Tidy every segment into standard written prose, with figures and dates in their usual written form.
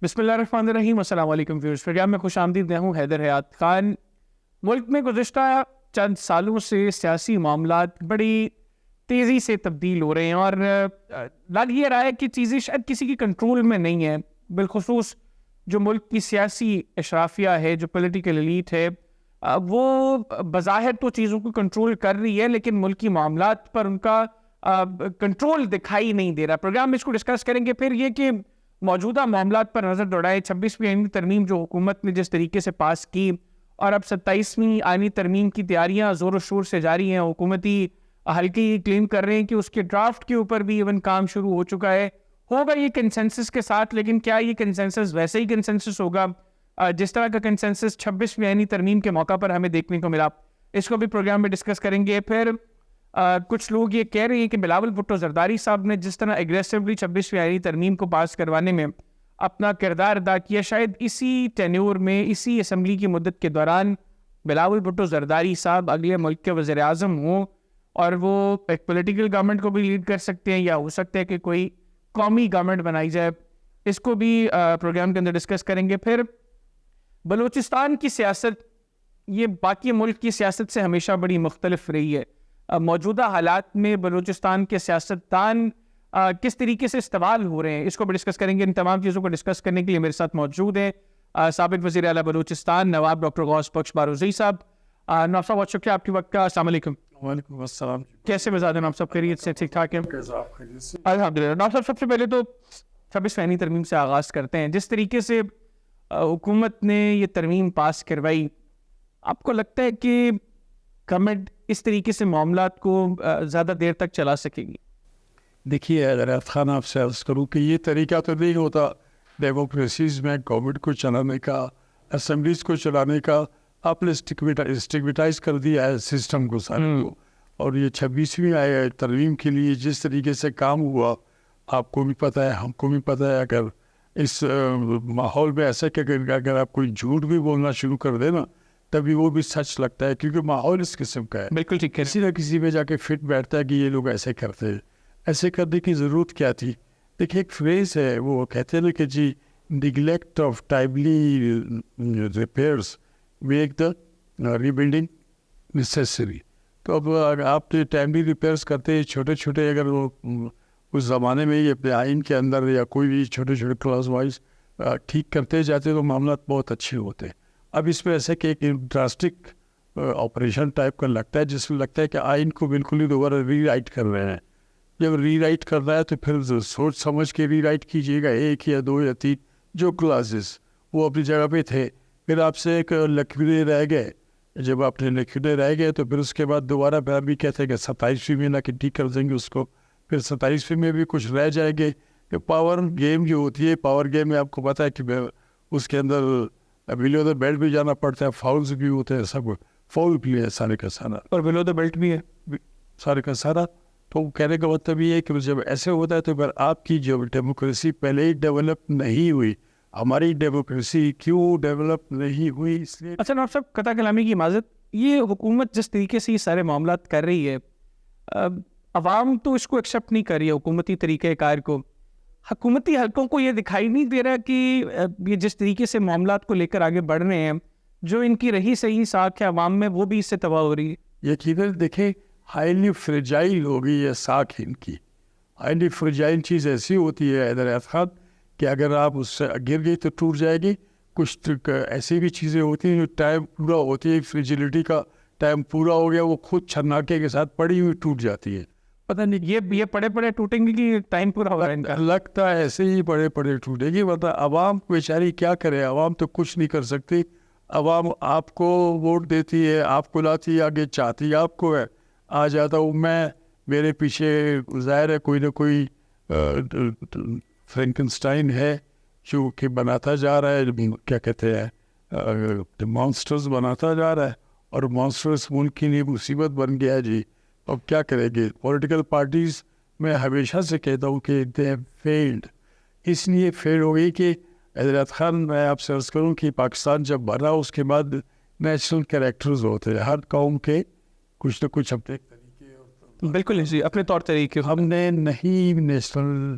بسم اللہ الرحمن الرحیم. السلام علیکم ویورز. پروگرام میں خوش آمدید. میں ہوں حیدر حیات خان. ملک میں گزشتہ چند سالوں سے سیاسی معاملات بڑی تیزی سے تبدیل ہو رہے ہیں اور لگ یہ رہا ہے کہ چیزیں شاید کسی کی کنٹرول میں نہیں ہیں. بالخصوص جو ملک کی سیاسی اشرافیہ ہے, جو پولیٹیکل ایلیٹ ہے, وہ بظاہر تو چیزوں کو کنٹرول کر رہی ہے لیکن ملکی معاملات پر ان کا کنٹرول دکھائی نہیں دے رہا. پروگرام میں اس کو ڈسکس کریں گے. پھر یہ کہ موجودہ معاملات پر نظر دوڑائے. 26ویں آئینی ترمیم جو حکومت نے جس طریقے سے پاس کی اور اب 27ویں آئینی ترمیم کی تیاریاں زور و شور سے جاری ہیں. حکومتی حلقے یہ کلیم کر رہے ہیں کہ اس کے ڈرافٹ کے اوپر بھی ایون کام شروع ہو چکا ہے. ہوگا یہ کنسنسس کے ساتھ, لیکن کیا یہ کنسنسس ویسے ہی کنسنسس ہوگا جس طرح کا کنسنسس 26ویں آئینی ترمیم کے موقع پر ہمیں دیکھنے کو ملا؟ اس کو بھی پروگرام میں ڈسکس کریں گے. پھر کچھ لوگ یہ کہہ رہے ہیں کہ بلاول بھٹو زرداری صاحب نے جس طرح ایگریسولی 26ویں آئینی ترمیم کو پاس کروانے میں اپنا کردار ادا کیا, شاید اسی ٹینیور میں, اسی اسمبلی کی مدت کے دوران بلاول بھٹو زرداری صاحب اگلے ملک کے وزیر اعظم ہوں اور وہ ایک پولیٹیکل گورنمنٹ کو بھی لیڈ کر سکتے ہیں, یا ہو سکتا ہے کہ کوئی قومی گورنمنٹ بنائی جائے. اس کو بھی پروگرام کے اندر ڈسکس کریں گے. پھر بلوچستان کی سیاست یہ باقی ملک کی سیاست سے ہمیشہ بڑی مختلف رہی ہے. موجودہ حالات میں بلوچستان کے سیاستدان کس طریقے سے استعمال ہو رہے ہیں, اس کو بھی ڈسکس کریں گے. ان تمام چیزوں کو ڈسکس کرنے کے لیے میرے ساتھ موجود ہیں سابق وزیر اعلیٰ بلوچستان نواب ڈاکٹر غوث بخش بارودی صاحب. نواب صاحب بہت شکریہ آپ کے وقت کا. السلام علیکم. وعلیکم السلام. کیسے مزاج ہیں نواب صاحب؟ خیریت سے, ٹھیک ٹھاک ہیں؟ الحمد للہ. نواب صاحب سب سے پہلے تو 26ویں آئینی ترمیم سے آغاز کرتے ہیں. جس طریقے سے حکومت نے یہ ترمیم پاس کروائی, آپ کو لگتا ہے کہ گورنمنٹ اس طریقے سے معاملات کو زیادہ دیر تک چلا سکے گی؟ دیکھیے حیدرآباد خان, آپ سے عرض کروں کہ یہ طریقہ تو نہیں ہوتا ڈیموکریسیز میں گورنمنٹ کو چلانے کا, اسمبلیز کو چلانے کا. آپ نے اسٹگمیٹائز کر دیا ہے سسٹم کو سارے کو. اور یہ 26ویں ترمیم کے لیے جس طریقے سے کام ہوا, آپ کو بھی پتہ ہے, ہم کو بھی پتہ ہے. اگر اس ماحول میں ایسا کہ اگر آپ کوئی جھوٹ بھی بولنا شروع کر دیں نا, تبھی وہ بھی سچ لگتا ہے, کیونکہ ماحول اس قسم کا ہے. بالکل ٹھیک ہے. کسی نہ کسی میں جا کے فٹ بیٹھتا ہے کہ یہ لوگ ایسے کرتے ہیں. ایسے کرنے کی ضرورت کیا تھی؟ دیکھیے ایک فریز ہے, وہ کہتے ہیں نا کہ جی neglect of timely repairs make the rebuilding necessary. تو اب اگر آپ ٹائملی ریپیئرس کرتے ہیں چھوٹے چھوٹے, اگر وہ اس زمانے میں ہی اپنے آئین کے اندر یا کوئی بھی چھوٹے چھوٹے کلاس وائز ٹھیک کرتے جاتے تو معاملات بہت اچھے ہوتے. اب اس میں ایسا کہ ایک ڈراسٹک آپریشن ٹائپ کا لگتا ہے, جس میں لگتا ہے کہ آئین کو بالکل ہی دوبارہ ری رائٹ کر رہے ہیں. جب ری رائٹ کرنا ہے تو پھر سوچ سمجھ کے ری رائٹ کیجیے گا. 1 یا 2 یا 3 جو کلاسز وہ اپنی جگہ پہ تھے, پھر آپ سے ایک لکیریں رہ گئے. جب آپ نے لکیریں رہ گئے تو پھر اس کے بعد دوبارہ پھر بھی کہتے ہیں کہ 27ویں میں لا کے ٹھیک کر دیں گے اس کو. پھر 27ویں میں بھی کچھ رہ جائے گے. کہ پاور گیم جو ہوتی ہے, پاور گیم میں آپ کو پتہ ہے کہ اس کے اندر بلو دا بیلٹ بھی جانا پڑتا ہے, فاؤلز بھی ہوتے ہیں, سب فاؤل بھی ہے سارے کا سارا, اور بلو دا بیلٹ بھی ہے سارے کا سارا. تو کہنے کا مطلب یہ ہے کہ جب ایسے ہوتا ہے تو اگر آپ کی جو ڈیموکریسی پہلے ہی ڈیولپ نہیں ہوئی, ہماری ڈیموکریسی کیوں ڈیولپ نہیں ہوئی اس لیے. اچھا نواب صاحب, قطع کلامی کی معذرت, یہ حکومت جس طریقے سے یہ سارے معاملات کر رہی ہے, عوام تو اس کو ایکسیپٹ نہیں کر رہی ہے حکومتی طریقہ کار کو. حکومتی حلقوں کو یہ دکھائی نہیں دے رہا کہ یہ جس طریقے سے معاملات کو لے کر آگے بڑھ رہے ہیں, جو ان کی رہی صحیح ساکھ ہے عوام میں, وہ بھی اس سے تباہ ہو رہی ہے. یقیناً دیکھیں ہائیلی فریجائل ہوگی یہ ساکھ ان کی. ہائیلی فریجائل چیز ایسی ہوتی ہے حیدرآباد خان کہ اگر آپ اس سے گر گئی تو ٹوٹ جائے گی. کچھ ایسی بھی چیزیں ہوتی ہیں جو ٹائم پورا ہوتی ہے, فریجلٹی کا ٹائم پورا ہو گیا, وہ خود چھناکے کے ساتھ پڑی ہوئی ٹوٹ جاتی ہے. پتہ نہیں یہ پڑے پڑے ٹوٹیں گی کہ ٹائم پورا ہو رہا ہے ان کا. لگتا ہے ایسے ہی پڑے پڑے ٹوٹے گی. مطلب عوام بیچاری کیا کرے, عوام تو کچھ نہیں کر سکتی. عوام آپ کو ووٹ دیتی ہے, آپ کو لاتی ہے آگے, چاہتی آپ کو ہے. آ جاتا ہوں میں, میرے پیچھے ظاہر ہے کوئی نہ کوئی فرینکنسٹائن ہے جو کہ بناتا جا رہا ہے, کیا کہتے ہیں مانسٹرز بناتا جا رہا ہے, اور مانسٹرز ملک کے لیے مصیبت بن گیا ہے. جی اب کیا کریں گے؟ پولیٹیکل پارٹیز میں ہمیشہ سے کہتا ہوں کہ دے ہیو فیلڈ. اس لیے فیل ہو گئی کہ حیدرآباد خان, میں آپ سے عرض کروں کہ پاکستان جب بنا اس کے بعد نیشنل کریکٹرز ہوتے ہیں, ہر قوم کے کچھ نہ کچھ اپنے طریقے. بالکل جی, اپنے طور طریقے. ہم نے نہیں نیشنل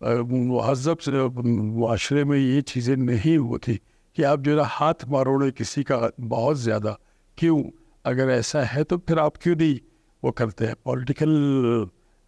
مہذب معاشرے میں یہ چیزیں نہیں ہوتی کہ آپ جو ہے نا ہاتھ ماروڑے کسی کا بہت زیادہ. کیوں؟ اگر ایسا ہے تو پھر آپ کیوں نہیں وہ کرتے ہیں پولیٹیکل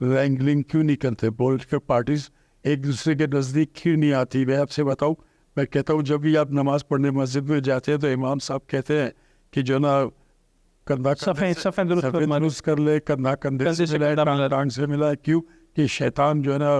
رینگلنگ کیوں نہیں کرتے؟ پولیٹیکل پارٹیز ایک دوسرے کے نزدیک کیوں نہیں آتی؟ میں آپ سے بتاؤں، میں کہتا ہوں جب بھی آپ نماز پڑھنے مسجد میں جاتے ہیں تو امام صاحب کہتے ہیں کہ جو نا کندھا صفیں درست کر لے، کندھا کندھے سے ملا ہے، ٹانگ سے ملا ہے. کیوں؟ کہ شیطان جو ہے نا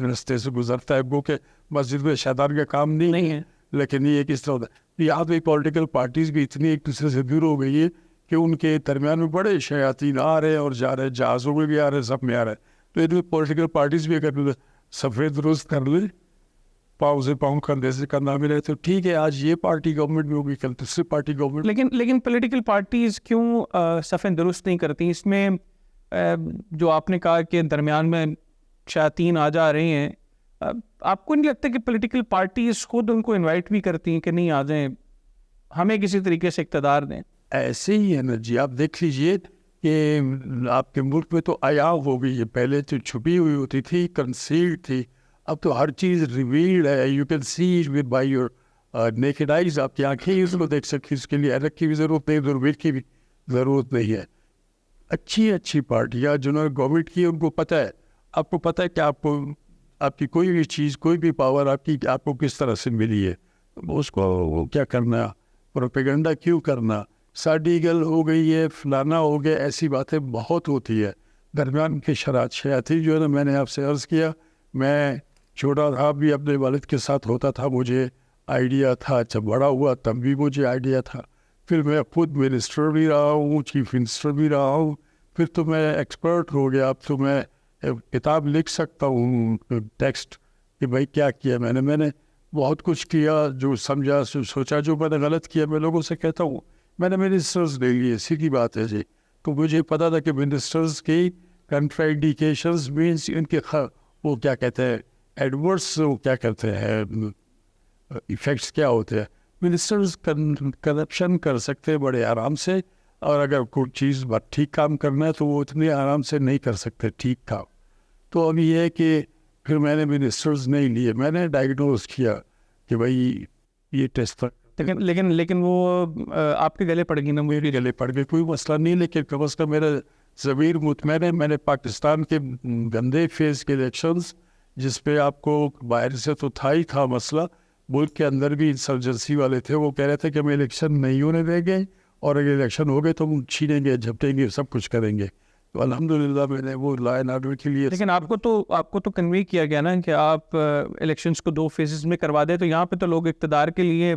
رستے سے گزرتا ہے. وہ کہ مسجد میں شیطان کا کام نہیں ہے، لیکن یہ کس طرح ہوتا ہے. یہاں پہ پولیٹیکل پارٹیز بھی اتنی ایک دوسرے سے دور ہو گئی ہے کہ ان کے درمیان میں بڑے شیاطین آ رہے ہیں اور جا رہے ہیں، جہازوں میں بھی آ رہے ہیں، سب میں آ رہے ہیں. تو یہ پولیٹیکل پارٹیز بھی اگر سفید درست کر لیں، پاؤں سے پاؤں، کندھے سے کندھا ملے، تو ٹھیک ہے. آج یہ پارٹی گورنمنٹ میں ہوگی، کل دوسری پارٹی گورنمنٹ. لیکن پولیٹیکل پارٹیز کیوں صفیں درست نہیں کرتی؟ اس میں جو آپ نے کہا کہ درمیان میں شیاطین آ جا رہے ہیں، آپ کو نہیں لگتا کہ پولیٹیکل پارٹیز خود ان کو انوائٹ بھی کرتی ہیں کہ نہیں آ جائیں، ہمیں کسی طریقے سے اقتدار دیں؟ ایسے ہی ہے نا جی. آپ دیکھ لیجئے کہ آپ کے ملک میں تو عیاں ہو گئی ہے. پہلے تو چھپی ہوئی ہوتی تھی، کنسیلڈ تھی. اب تو ہر چیز ریویلڈ ہے. You can see with by your naked eyes. آپ کی آنکھیں اس کو دیکھ سکتی. اس کے لیے ایرک کی بھی ضرورت نہیں، دوربین کی بھی ضرورت نہیں ہے. اچھی پارٹیاں جنہوں نے گورنمنٹ کی، ان کو پتہ ہے. آپ کو پتہ ہے کہ آپ کی کوئی بھی چیز، کوئی بھی پاور آپ کو کس طرح سے ملی ہے. اس کو کیا کرنا، پروپیگنڈا کیوں کرنا، ساڈیگل ہو گئی ہے، فلانا ہو گیا، ایسی باتیں بہت ہوتی ہے. درمیان کے شیاطین جو ہے نا، میں نے آپ سے عرض کیا، میں چھوٹا تھا بھی اپنے والد کے ساتھ ہوتا تھا، مجھے آئیڈیا تھا. جب بڑا ہوا تب بھی مجھے آئیڈیا تھا. پھر میں خود منسٹر بھی رہا ہوں، چیف منسٹر بھی رہا ہوں. پھر تو میں ایکسپرٹ ہو گیا. اب تو میں کتاب لکھ سکتا ہوں، ٹیکسٹ، کہ بھائی کیا کیا میں نے بہت کچھ کیا. جو سمجھا، سوچا، جو میں نے غلط کیا میں لوگوں سے کہتا ہوں. میں نے منسٹرز لے لیے، سیدھی بات ہے جی. تو مجھے پتا تھا کہ منسٹرز کی کنٹرا انڈیکیشنز مینس ان کے وہ کیا کہتے ہیں، ایڈورس کیا کہتے ہیں، ایفیکٹس کیا ہوتے ہیں. منسٹرز کرپشن کر سکتے ہیں بڑے آرام سے، اور اگر کوئی چیز ٹھیک کام کرنا ہے تو وہ اتنے آرام سے نہیں کر سکتے ٹھیک کام. تو اب یہ ہے کہ پھر میں نے منسٹرز نہیں لیے. میں نے ڈائگنوز کیا کہ بھائی یہ ٹیسٹ، لیکن وہ آپ کے گلے پڑ گئی نا. میرے گلے پڑ گئے، کوئی مسئلہ نہیں، لیکن کم از کم میرا ضمیر مطمئن ہے. میں نے پاکستان کے گندے فیز کے الیکشنز، جس پہ آپ کو باہر سے تو تھا ہی تھا مسئلہ، ملک کے اندر بھی انسرجنسی والے تھے. وہ کہہ رہے تھے کہ ہم الیکشن نہیں ہونے دیں گے، اور اگر الیکشن ہو گئے تو ہم چھینیں گے، جھپٹیں گے، سب کچھ کریں گے. تو الحمدللہ میں نے وہ لا اینڈ آرڈر کے لیے. لیکن آپ کو تو کنوے کیا گیا نا کہ آپ الیکشنز کو 2 فیزز میں کروا دیں. تو یہاں پہ تو لوگ اقتدار کے لیے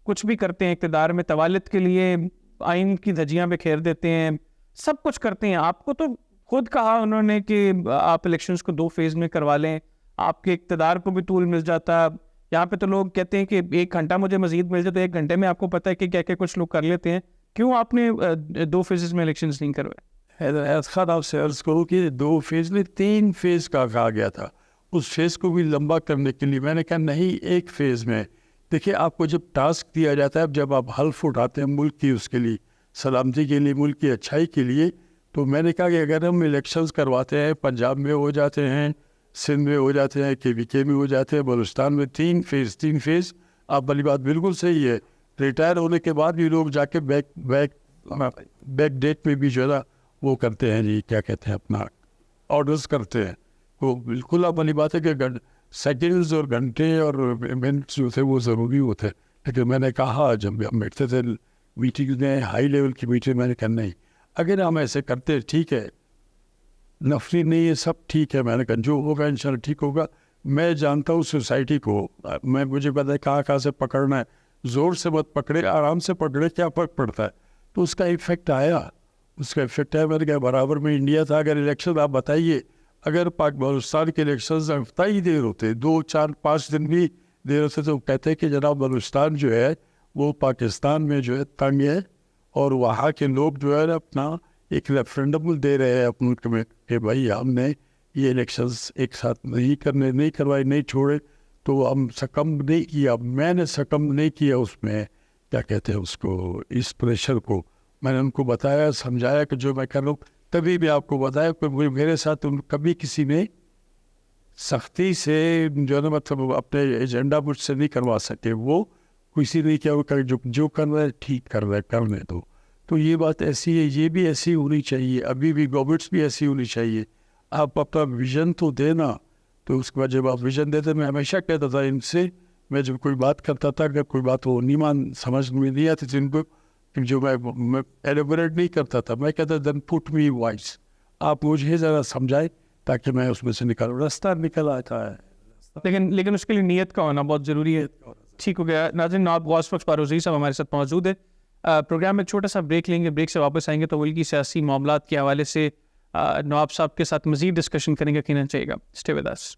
کچھ بھی کرتے ہیں، اقتدار میں طوالت کے لیے آئین کی دھجیاں پہ کھیر دیتے ہیں، سب کچھ کرتے ہیں. آپ کو تو خود کہا انہوں نے کہ آپ الیکشنز کو 2 فیز میں کروا لیں، آپ کے اقتدار کو بھی طول مل جاتا. یہاں پہ تو لوگ کہتے ہیں کہ 1 گھنٹہ مجھے مزید مل جائے، تو 1 گھنٹے میں آپ کو پتہ ہے کہ کیا کچھ لوگ کر لیتے ہیں. کیوں آپ نے 2 فیزز میں الیکشنز نہیں کروائے؟ خان آپ سے عرض کروں کہ 2 فیز میں 3 فیز کا کہا گیا تھا. اس فیز کو بھی لمبا کرنے کے لیے میں نے کہا نہیں، 1 فیز میں. دیکھیے، آپ کو جب ٹاسک دیا جاتا ہے، جب آپ حلف اٹھاتے ہیں ملک کی، اس کے لیے سلامتی کے لیے، ملک کی اچھائی کے لیے، تو میں نے کہا کہ اگر ہم الیکشنز کرواتے ہیں، پنجاب میں ہو جاتے ہیں، سندھ میں ہو جاتے ہیں، کے میں ہو جاتے ہیں، بلوچستان میں 3 فیز. آپ والی بات بالکل صحیح ہے. ریٹائر ہونے کے بعد بھی لوگ جا کے بیک ڈیٹ میں بھی جو ہے نا وہ کرتے ہیں جی، کیا کہتے ہیں، اپنا آرڈرز کرتے ہیں. وہ بالکل آپ والی بات ہے کہ سیکنڈز اور گھنٹے اور منٹس جو تھے وہ ضروری ہوتے. لیکن میں نے کہا، جب ہم بیٹھتے تھے میٹنگ میں، ہائی لیول کی میٹنگ، میں نے کہا نہیں، اگر ہم ایسے کرتے ٹھیک ہے، نفری نہیں ہے، سب ٹھیک ہے. میں نے کہا جو ہوگا انشاءاللہ ٹھیک ہوگا. میں جانتا ہوں سوسائٹی کو، مجھے پتہ ہے کہاں سے پکڑنا ہے. زور سے مت پکڑے، آرام سے پکڑے، کیا فرق پڑتا ہے. تو اس کا ایفیکٹ آیا. میں نے کہا برابر میں انڈیا تھا. اگر الیکشن آپ بتائیے، اگر بلوچستان کے الیکشنز ہفتہ ہی دیر ہوتے، 2 4 5 دن بھی دیر ہوتے، تو کہتے ہیں کہ جناب بلوچستان جو ہے وہ پاکستان میں جو ہے تنگ ہے، اور وہاں کے لوگ جو ہے اپنا ایک ریفرینڈم دے رہے ہیں اپنے ملک میں کہ بھائی ہم نے یہ الیکشنز ایک ساتھ نہیں کروائے، نہیں چھوڑے. تو ہم سکم نہیں کیا. میں نے سکم نہیں کیا اس میں، کیا کہتے ہیں اس کو، اس پریشر کو. میں نے ان کو بتایا، سمجھایا کہ جو میں کر رہا ہوں. تبھی بھی آپ کو بتایا کہ میرے ساتھ کبھی کسی نے سختی سے جو ہے نا مطلب اپنے ایجنڈا مجھ سے نہیں کروا سکے. وہ کسی نے کیا وہ جو کر رہا ہے ٹھیک کر رہا ہے, کرنے دو. تو یہ بات ایسی ہے, یہ بھی ایسی ہونی چاہیے. ابھی بھی گورنمنٹس بھی ایسی ہونی چاہیے. آپ اپنا ویژن تو دینا. تو اس کے بعد جب آپ ویژن دیتے, میں ہمیشہ کہتا تھا ان سے, میں جب کوئی بات کرتا تھا, اگر کوئی بات وہ نہیں سمجھ میں نہیں آتی تھی ان کو, جو میں ایلیبریٹ نہیں کرتا تھا, میں کہتا دین پٹ می وائس, آپ مجھے ذرا سمجھائے تاکہ میں اس میں سے نکالوں. راستہ نکل آتا ہے, لیکن اس کے لیے نیت کا ہونا بہت ضروری ہے. ٹھیک ہو گیا. ناظرین, نواب غوث بخش فاروزی صاحب ہمارے ساتھ موجود ہے. پروگرام میں ایک چھوٹا سا بریک لیں گے, بریک سے واپس آئیں گے تو ملکی سیاسی معاملات کے حوالے سے نواب صاحب کے ساتھ مزید ڈسکشن کریں گے. یقیناً چاہیے گا. Stay with us.